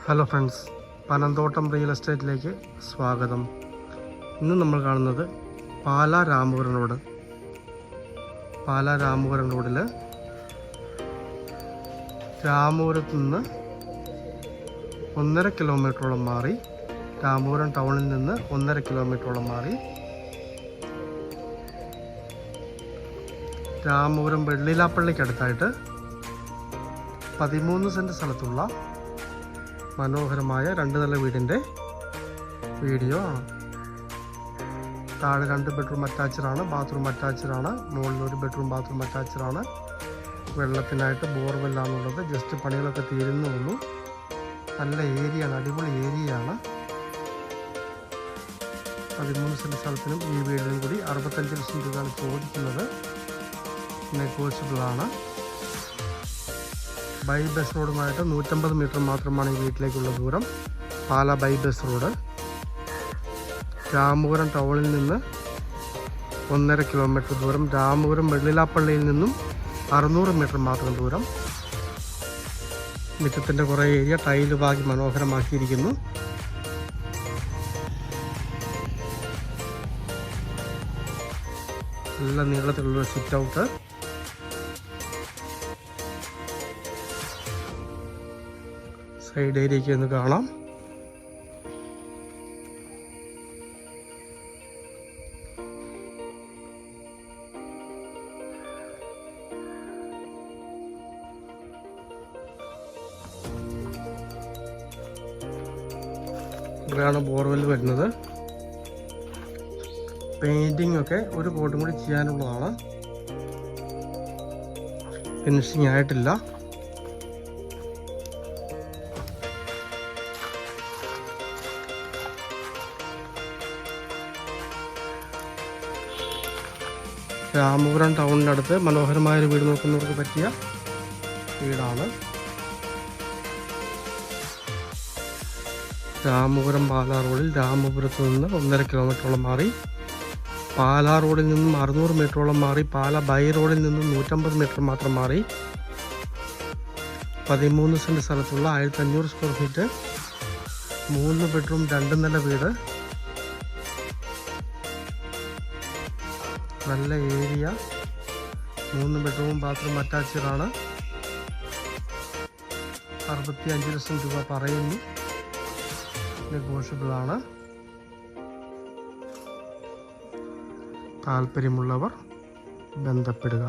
Hello friends, Panamthottam real എസ്റ്റേറ്റിലേക്ക് സ്വാഗതം. ഇന്ന് നമ്മൾ കാണുന്നത് പാലാ രാമപുരം റോഡ്. പാലാ രാമപുരം റോഡിൽ രാമപുരത്ത് നിന്ന് 1.5 കിലോമീറ്ററോളം മാറി, രാമപുരം ടൗണിൽ നിന്ന് 1.5 കിലോമീറ്ററോളം മാറി രാമപുരം വെള്ളിലാപ്പള്ളിക്കടുത്തായിട്ട് 13 സെൻറ്റ് സ്ഥലത്തുള്ള മനോഹരമായ 2 നില വീടിൻ്റെ വീഡിയോ ആണ്. താഴെ 2 ബെഡ്റൂം അറ്റാച്ചഡാണ്, ബാത്റൂം അറ്റാച്ചഡാണ്. മുകളിൽ 1 ബെഡ്റൂം ബാത്റൂം അറ്റാച്ചഡാണ്. വെള്ളത്തിനായിട്ട് ബോർവെല്ലാണുള്ളത്. ജസ്റ്റ് പണികളൊക്കെ തീരുന്നുള്ളൂ. നല്ല ഏരിയയാണ്, അടിപൊളി ഏരിയയാണ്. 13 സെൻറ്റ് സ്ഥലത്തിനും ഈ വീടിനും കൂടി 65 ലക്ഷം രൂപയാണ് ചോദിക്കുന്നത്. നെഗോഷ്യബിളാണ്. ബൈ ബസ് റോഡുമായിട്ട് 150 മീറ്റർ മാത്രമാണ് ഈ വീട്ടിലേക്കുള്ള ദൂരം. Pala bypass road. Ramapuram ടൗണിൽ നിന്ന് 1.5 കിലോമീറ്റർ ദൂരം. രാമപുരം വെള്ളിലാപ്പള്ളിയിൽ നിന്നും 600 മീറ്റർ മാത്രം ദൂരം. മുറ്റത്തിൻ്റെ കുറേ ഏരിയ ടൈല് പാകി മനോഹരമാക്കിയിരിക്കുന്നു. നല്ല നീളത്തിലുള്ള സിറ്റ് ഔട്ട്. സൈഡ് ഏരിയയ്ക്ക് ഒന്ന് കാണാം. ഇവിടെയാണ് ബോർവെൽ വരുന്നത്. പെയിന്റിംഗ് ഒക്കെ ഒരു കോട്ടും കൂടി ചെയ്യാനുള്ളതാണ്. ഫിനിഷിംഗ് ആയിട്ടില്ല. രാമപുരം ടൗണിനടുത്ത് മനോഹരമായൊരു വീട് നോക്കുന്നവർക്ക് പറ്റിയ വീടാണ്. രാമപുരം പാലാ റോഡിൽ രാമപുരത്ത് നിന്ന് 1.5 കിലോമീറ്ററോളം മാറി, പാലാ റോഡിൽ നിന്നും 600 മീറ്ററോളം മാറി, പാലാ ബൈ റോഡിൽ നിന്നും 150 മീറ്റർ മാത്രം മാറി 13 സെൻറ്റ് സ്ഥലത്തുള്ള 1500 സ്ക്വയർ ഫീറ്റ് 3 ബെഡ്റൂം 2 നില വീട്. നല്ല ഏരിയ. 3 ബെഡ്റൂം ബാത്റൂം അറ്റാച്ചഡാണ്. 65 ലക്ഷം രൂപ പറയുന്നു. നെഗോഷ്യബിളാണ്. താല്പര്യമുള്ളവർ ബന്ധപ്പെടുക.